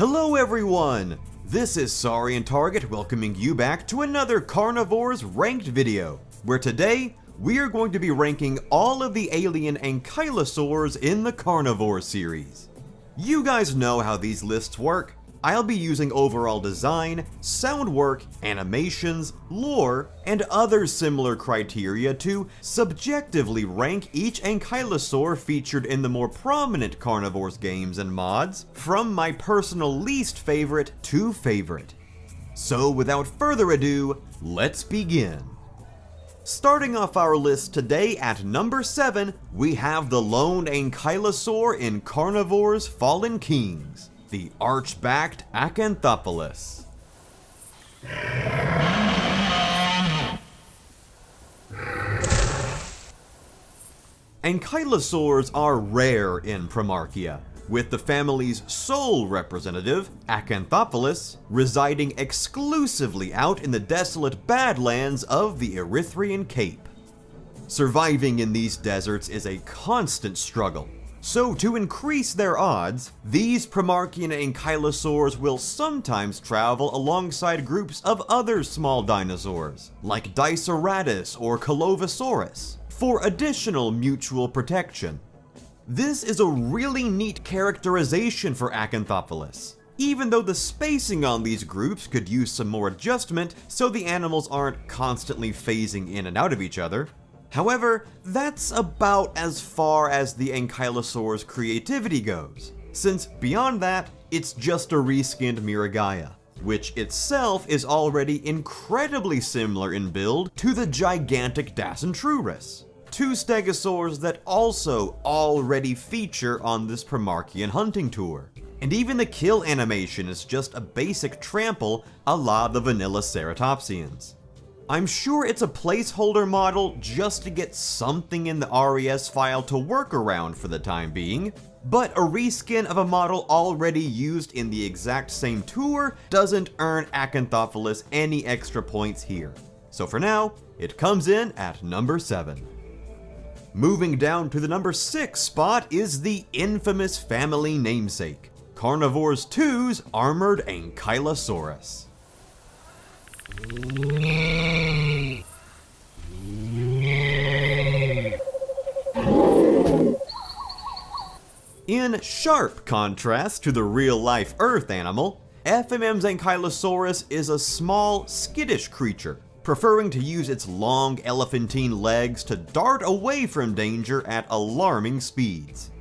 Hello everyone! This is Sorry and Target welcoming you back to another Carnivores ranked video, where today we are going to be ranking all of the alien Ankylosaurs in the Carnivore series. You guys know how these lists work. I'll be using overall design, sound work, animations, lore, and other similar criteria to subjectively rank each Ankylosaur featured in the more prominent Carnivores games and mods, from my personal least favorite to favorite. So without further ado, let's begin. Starting off our list today at number 7, we have the lone Ankylosaur in Carnivores Fallen Kings, the arch-backed Acanthopoulos. Ankylosaurs are rare in Primarchia, with the family's sole representative, Acanthopoulos, residing exclusively out in the desolate badlands of the Erythraean Cape. Surviving in these deserts is a constant struggle, so to increase their odds, these Primarchian Ankylosaurs will sometimes travel alongside groups of other small dinosaurs, like Diceratops or Colovosaurus, for additional mutual protection. This is a really neat characterization for Acanthopoulos, even though the spacing on these groups could use some more adjustment so the animals aren't constantly phasing in and out of each other. However, that's about as far as the Ankylosaur's creativity goes, since beyond that, it's just a reskinned Miragaia, which itself is already incredibly similar in build to the gigantic Dacentrurus, two stegosaurs that also already feature on this Primarchian hunting tour. And even the kill animation is just a basic trample a la the vanilla Ceratopsians. I'm sure it's a placeholder model just to get something in the RES file to work around for the time being, but a reskin of a model already used in the exact same tour doesn't earn Acanthopoulos any extra points here. So for now, it comes in at number 7. Moving down to the number 6 spot is the infamous family namesake, Carnivores 2's Armored Ankylosaurus. In sharp contrast to the real-life Earth animal, FMM's Ankylosaurus is a small, skittish creature, preferring to use its long elephantine legs to dart away from danger at alarming speeds.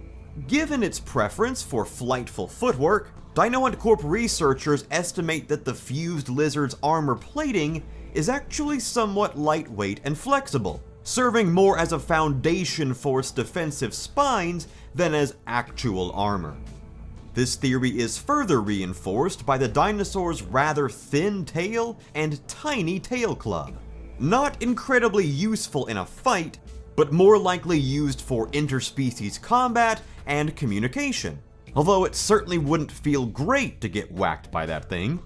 Given its preference for flightful footwork, Dino Hunt Corp researchers estimate that the fused lizard's armor plating is actually somewhat lightweight and flexible, serving more as a foundation for its defensive spines than as actual armor. This theory is further reinforced by the dinosaur's rather thin tail and tiny tail club. Not incredibly useful in a fight, but more likely used for interspecies combat and communication, although it certainly wouldn't feel great to get whacked by that thing.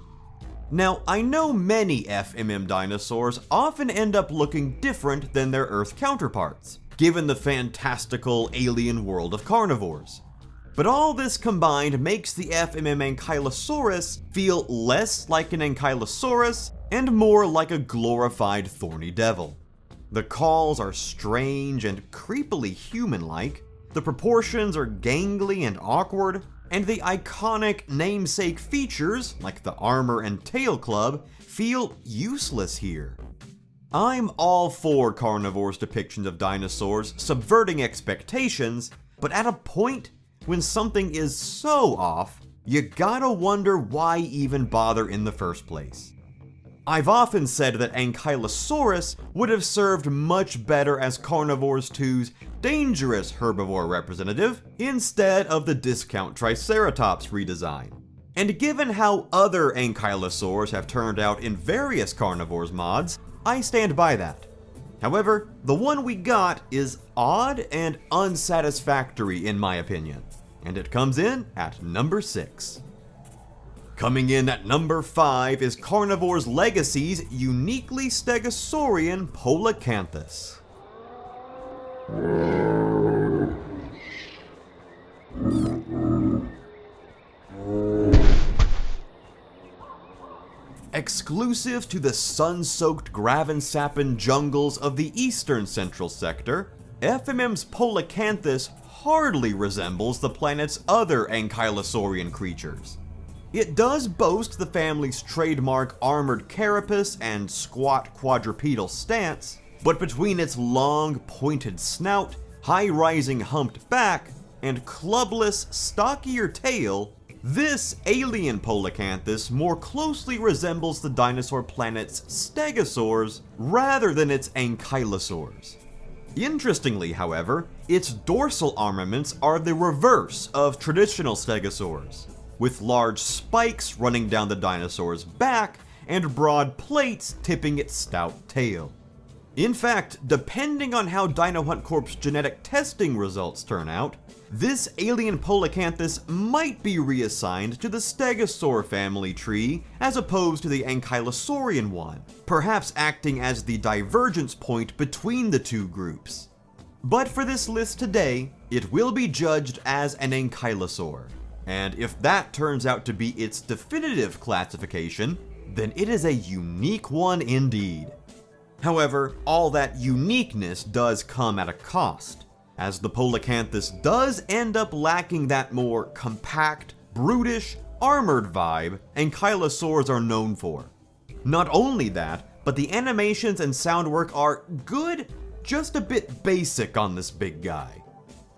Now, I know many FMM dinosaurs often end up looking different than their Earth counterparts, given the fantastical alien world of carnivores. But all this combined makes the FMM Ankylosaurus feel less like an Ankylosaurus and more like a glorified thorny devil. The calls are strange and creepily human-like, the proportions are gangly and awkward, and the iconic namesake features, like the armor and tail club, feel useless here. I'm all for Carnivores' depictions of dinosaurs subverting expectations, but at a point when something is so off, you gotta wonder why even bother in the first place. I've often said that Ankylosaurus would have served much better as Carnivores 2's dangerous herbivore representative instead of the discount Triceratops redesign. And given how other Ankylosaurs have turned out in various Carnivores mods, I stand by that. However, the one we got is odd and unsatisfactory in my opinion, and it comes in at number 6. Coming in at number 5 is Carnivores Legacy's uniquely stegosaurian Polacanthus. Exclusive to the sun-soaked Gravensappan jungles of the eastern central sector, FMM's Polacanthus hardly resembles the planet's other ankylosaurian creatures. It does boast the family's trademark armored carapace and squat quadrupedal stance, but between its long, pointed snout, high-rising humped back, and clubless, stockier tail, this alien Polacanthus more closely resembles the dinosaur planet's stegosaurs rather than its ankylosaurs. Interestingly, however, its dorsal armaments are the reverse of traditional stegosaurs, with large spikes running down the dinosaur's back and broad plates tipping its stout tail. In fact, depending on how Dino Hunt Corp's genetic testing results turn out, this alien Polacanthus might be reassigned to the Stegosaur family tree as opposed to the Ankylosaurian one, perhaps acting as the divergence point between the two groups. But for this list today, it will be judged as an Ankylosaur, and if that turns out to be its definitive classification, then it is a unique one indeed. However, all that uniqueness does come at a cost, as the Polacanthus does end up lacking that more compact, brutish, armored vibe Ankylosaurs are known for. Not only that, but the animations and sound work are good, just a bit basic on this big guy.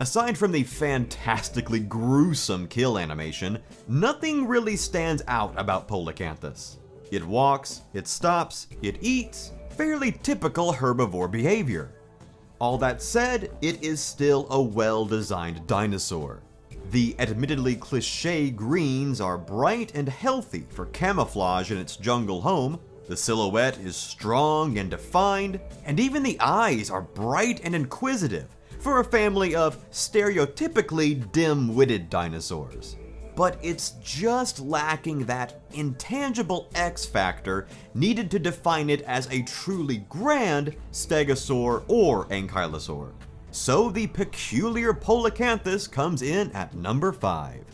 Aside from the fantastically gruesome kill animation, nothing really stands out about Polacanthus. It walks, it stops, it eats, fairly typical herbivore behavior. All that said, it is still a well-designed dinosaur. The admittedly cliché greens are bright and healthy for camouflage in its jungle home, the silhouette is strong and defined, and even the eyes are bright and inquisitive for a family of stereotypically dim-witted dinosaurs. But it's just lacking that intangible X factor needed to define it as a truly grand stegosaur or ankylosaur. So the peculiar Polacanthus comes in at number 5.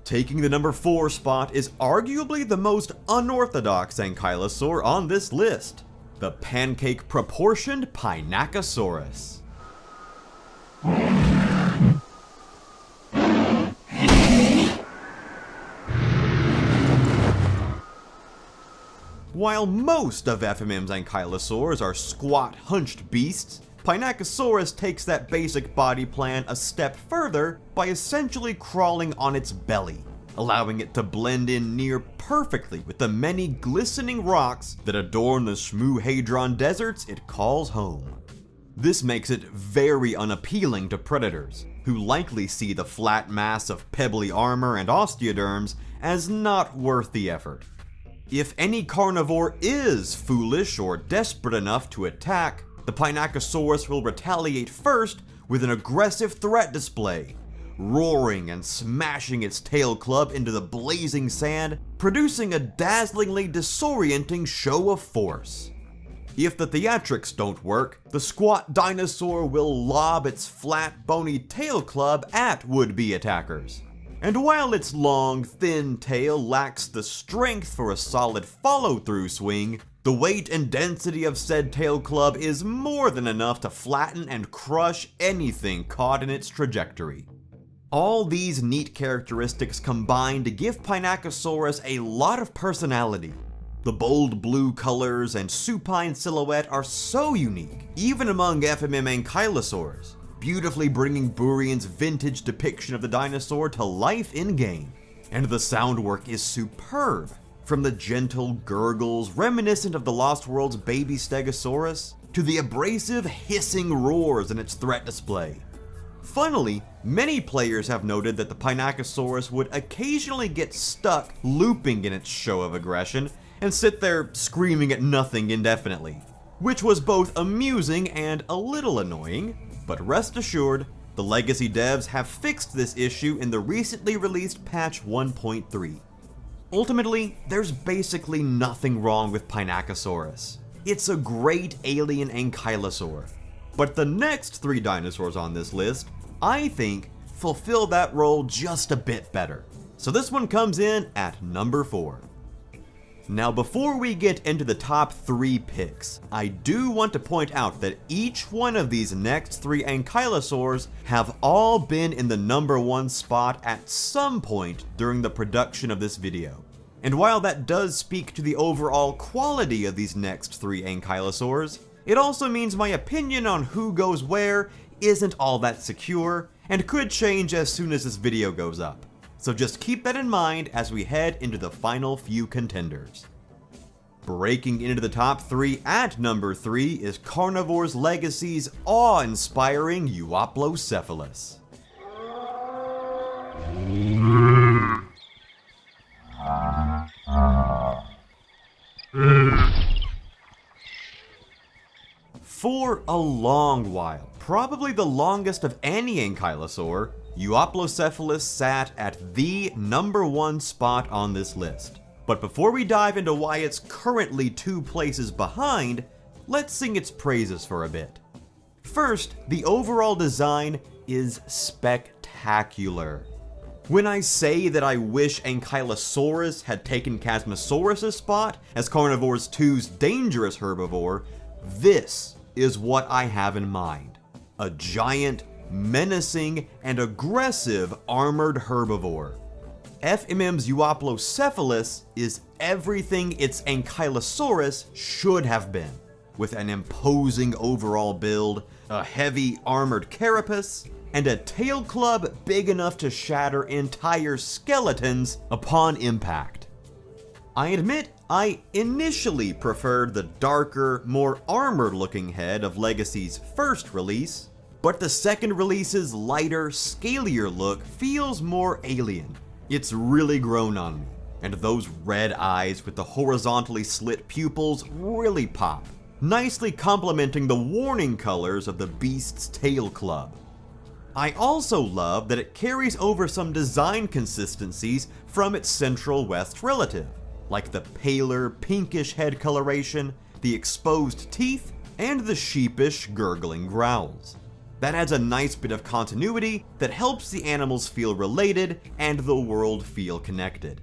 Taking the number 4 spot is arguably the most unorthodox ankylosaur on this list, the pancake-proportioned Pinacosaurus. While most of FMM's ankylosaurs are squat, hunched beasts, Pinacosaurus takes that basic body plan a step further by essentially crawling on its belly, allowing it to blend in near perfectly with the many glistening rocks that adorn the Shmoo-Hadron deserts it calls home. This makes it very unappealing to predators, who likely see the flat mass of pebbly armor and osteoderms as not worth the effort. If any carnivore is foolish or desperate enough to attack, the Pinacosaurus will retaliate first with an aggressive threat display, roaring and smashing its tail club into the blazing sand, producing a dazzlingly disorienting show of force. If the theatrics don't work, the squat dinosaur will lob its flat, bony tail club at would-be attackers. And while its long, thin tail lacks the strength for a solid follow-through swing, the weight and density of said tail club is more than enough to flatten and crush anything caught in its trajectory. All these neat characteristics combine to give Pinacosaurus a lot of personality. The bold blue colors and supine silhouette are so unique, even among FMM ankylosaurs, beautifully bringing Burian's vintage depiction of the dinosaur to life in-game. And the sound work is superb, from the gentle gurgles reminiscent of the Lost World's baby Stegosaurus, to the abrasive hissing roars in its threat display. Funnily, many players have noted that the Pinacosaurus would occasionally get stuck looping in its show of aggression and sit there screaming at nothing indefinitely, which was both amusing and a little annoying. But rest assured, the Legacy devs have fixed this issue in the recently released patch 1.3. Ultimately, there's basically nothing wrong with Pinacosaurus. It's a great alien ankylosaur. But the next 3 dinosaurs on this list, I think, fulfill that role just a bit better. So this one comes in at number 4. Now before we get into the top 3 picks, I do want to point out that each one of these next 3 Ankylosaurs have all been in the number 1 spot at some point during the production of this video. And while that does speak to the overall quality of these next 3 Ankylosaurs, it also means my opinion on who goes where isn't all that secure, and could change as soon as this video goes up. So just keep that in mind as we head into the final few contenders. Breaking into the top 3 at number 3 is Carnivores Legacy's awe-inspiring Euoplocephalus. For a long while, probably the longest of any Ankylosaur, Euoplocephalus sat at the number 1 spot on this list. But before we dive into why it's currently 2 places behind, let's sing its praises for a bit. First, the overall design is spectacular. When I say that I wish Ankylosaurus had taken Chasmosaurus' spot as Carnivores 2's dangerous herbivore, this is what I have in mind. A giant, menacing, and aggressive armored herbivore. FMM's Euoplocephalus is everything its Ankylosaurus should have been, with an imposing overall build, a heavy armored carapace, and a tail club big enough to shatter entire skeletons upon impact. I admit I initially preferred the darker, more armored looking head of Legacy's first release, but the second release's lighter, scalier look feels more alien. It's really grown on me, and those red eyes with the horizontally slit pupils really pop, nicely complementing the warning colors of the beast's tail club. I also love that it carries over some design consistencies from its Central West relative, like the paler, pinkish head coloration, the exposed teeth, and the sheepish, gurgling growls. That adds a nice bit of continuity that helps the animals feel related and the world feel connected.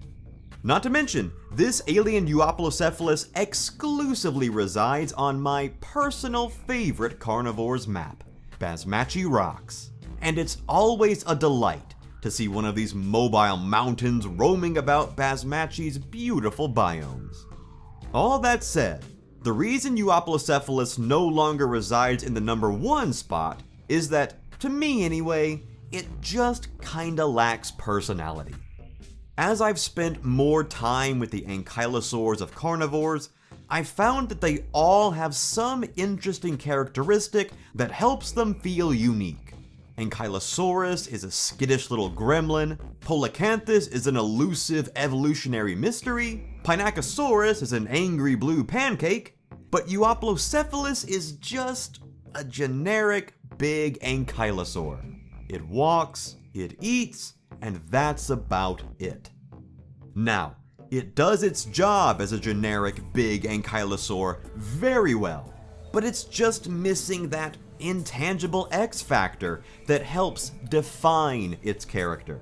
Not to mention, this alien Euoplocephalus exclusively resides on my personal favorite Carnivores map, Basmachi Rocks. And it's always a delight to see one of these mobile mountains roaming about Basmachi's beautiful biomes. All that said, the reason Euoplocephalus no longer resides in the number 1 spot is that, to me anyway, it just kinda lacks personality. As I've spent more time with the Ankylosaurs of Carnivores, I've found that they all have some interesting characteristic that helps them feel unique. Ankylosaurus is a skittish little gremlin, Polacanthus is an elusive evolutionary mystery, Pinacosaurus is an angry blue pancake, but Euoplocephalus is just a generic big Ankylosaur. It walks, it eats, and that's about it. Now, it does its job as a generic big Ankylosaur very well, but it's just missing that intangible X factor that helps define its character.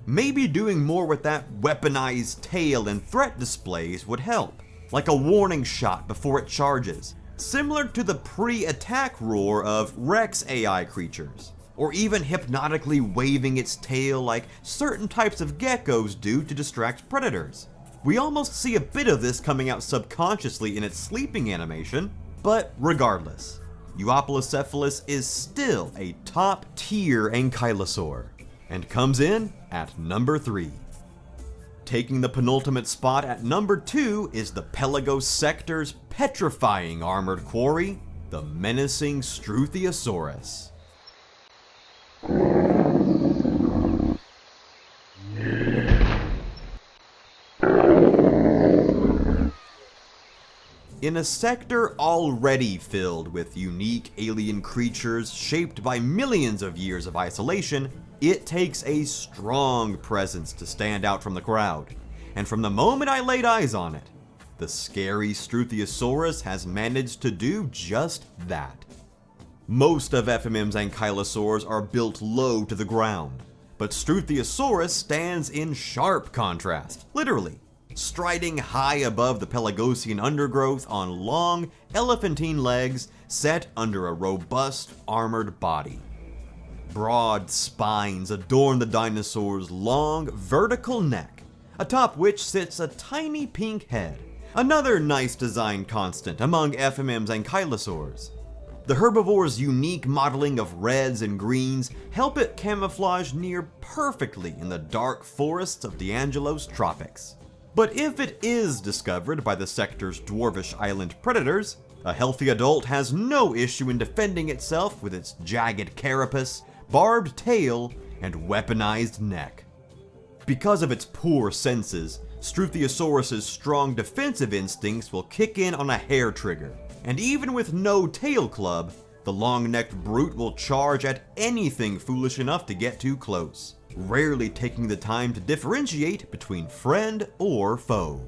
Maybe doing more with that weaponized tail and threat displays would help, like a warning shot before it charges, similar to the pre-attack roar of Rex AI creatures, or even hypnotically waving its tail like certain types of geckos do to distract predators. We almost see a bit of this coming out subconsciously in its sleeping animation, but regardless, Euoplocephalus is still a top-tier Ankylosaur, and comes in at number 3. Taking the penultimate spot at number 2 is the Pelagos sector's petrifying armored quarry, the menacing Struthiosaurus. In a sector already filled with unique alien creatures shaped by millions of years of isolation, it takes a strong presence to stand out from the crowd, and from the moment I laid eyes on it, the scary Struthiosaurus has managed to do just that. Most of FMM's Ankylosaurs are built low to the ground, but Struthiosaurus stands in sharp contrast, literally. striding high above the Pelagosian undergrowth on long, elephantine legs set under a robust, armored body. Broad spines adorn the dinosaur's long, vertical neck, atop which sits a tiny pink head, another nice design constant among FMM's Ankylosaurs. The herbivore's unique modeling of reds and greens help it camouflage near perfectly in the dark forests of D'Angelo's tropics. But if it is discovered by the sector's dwarvish island predators, a healthy adult has no issue in defending itself with its jagged carapace, barbed tail, and weaponized neck. Because of its poor senses, Struthiosaurus's strong defensive instincts will kick in on a hair trigger, and even with no tail club, the long-necked brute will charge at anything foolish enough to get too close, rarely taking the time to differentiate between friend or foe.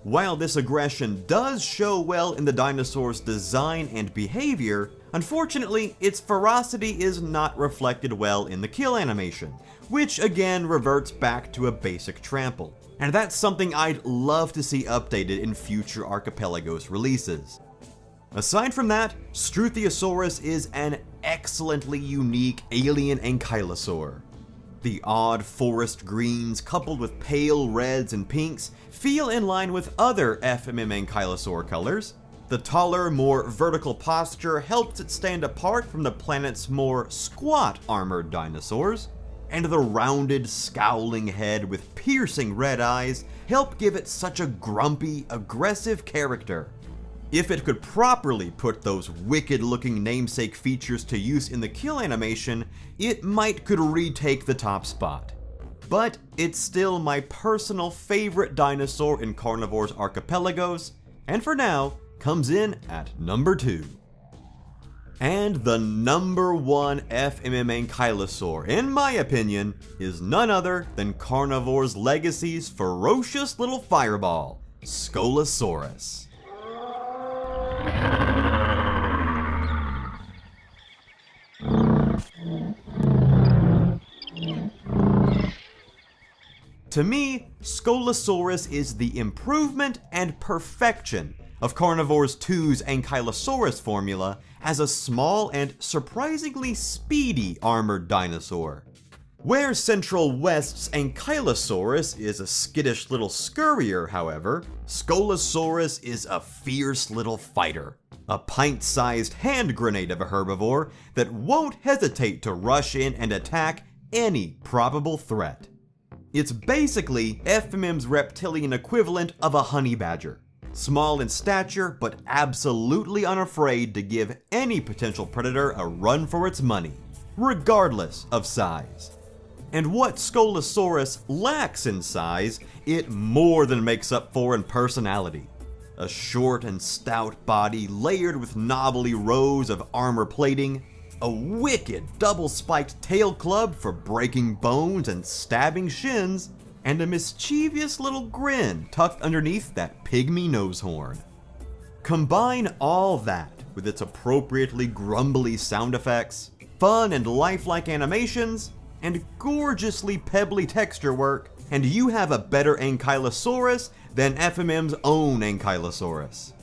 While this aggression does show well in the dinosaur's design and behavior, unfortunately, its ferocity is not reflected well in the kill animation, which again reverts back to a basic trample. And that's something I'd love to see updated in future Archipelagos releases. Aside from that, Struthiosaurus is an excellently unique alien Ankylosaur. The odd forest greens coupled with pale reds and pinks feel in line with other FMM Ankylosaur colors. The taller, more vertical posture helps it stand apart from the planet's more squat armored dinosaurs, and the rounded, scowling head with piercing red eyes help give it such a grumpy, aggressive character. If it could properly put those wicked-looking namesake features to use in the kill animation, it could retake the top spot. But it's still my personal favorite dinosaur in Carnivores Archipelagos, and for now, comes in at number 2. And the number 1 FMM Ankylosaur, in my opinion, is none other than Carnivores Legacy's ferocious little fireball, Scolosaurus. To me, Scolosaurus is the improvement and perfection of Carnivores 2's Ankylosaurus formula as a small and surprisingly speedy armored dinosaur. Where Central West's Ankylosaurus is a skittish little scurrier, however, Scolosaurus is a fierce little fighter, a pint-sized hand grenade of a herbivore that won't hesitate to rush in and attack any probable threat. It's basically FMM's reptilian equivalent of a honey badger. Small in stature, but absolutely unafraid to give any potential predator a run for its money, regardless of size. And what Scolosaurus lacks in size, it more than makes up for in personality. A short and stout body layered with knobbly rows of armor plating, a wicked double-spiked tail club for breaking bones and stabbing shins, and a mischievous little grin tucked underneath that pygmy nose horn. Combine all that with its appropriately grumbly sound effects, fun and lifelike animations, and gorgeously pebbly texture work, and you have a better Ankylosaurus than FMM's own Ankylosaurus.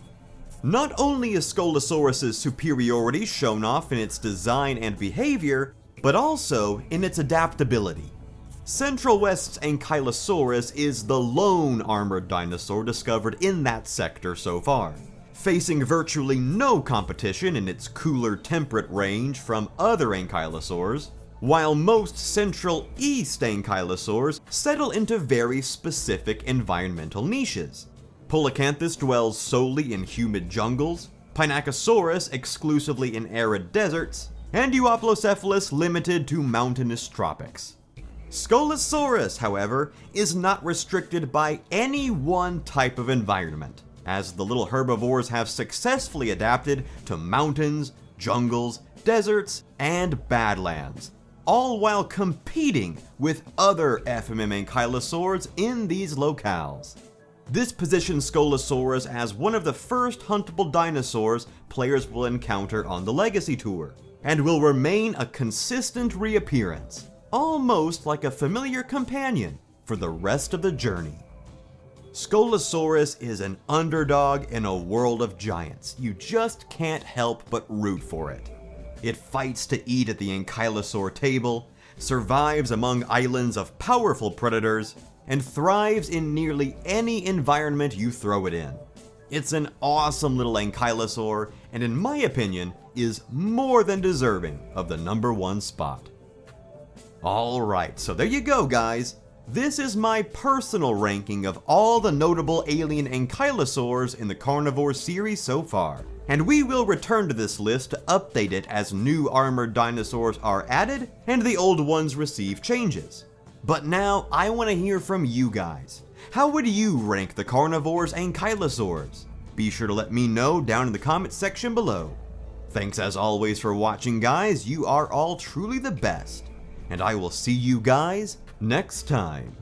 Not only is Scolosaurus' superiority shown off in its design and behavior, but also in its adaptability. Central West's Ankylosaurus is the lone armored dinosaur discovered in that sector so far, facing virtually no competition in its cooler temperate range from other Ankylosaurs, while most Central East Ankylosaurs settle into very specific environmental niches. Polacanthus dwells solely in humid jungles, Pinacosaurus exclusively in arid deserts, and Euoplocephalus limited to mountainous tropics. Scolosaurus, however, is not restricted by any one type of environment, as the little herbivores have successfully adapted to mountains, jungles, deserts, and badlands, all while competing with other FMM Ankylosaurs in these locales. This positions Scolosaurus as one of the first huntable dinosaurs players will encounter on the Legacy Tour, and will remain a consistent reappearance, almost like a familiar companion for the rest of the journey. Scolosaurus is an underdog in a world of giants. You just can't help but root for it. It fights to eat at the Ankylosaur table, survives among islands of powerful predators, and thrives in nearly any environment you throw it in. It's an awesome little Ankylosaur, and in my opinion, is more than deserving of the #1 spot. Alright, so there you go guys. This is my personal ranking of all the notable alien Ankylosaurs in the Carnivores series so far. And we will return to this list to update it as new armored dinosaurs are added and the old ones receive changes. But now I want to hear from you guys. How would you rank the Carnivores Ankylosaurs? Be sure to let me know down in the comment section below. Thanks as always for watching guys, you are all truly the best. And I will see you guys next time.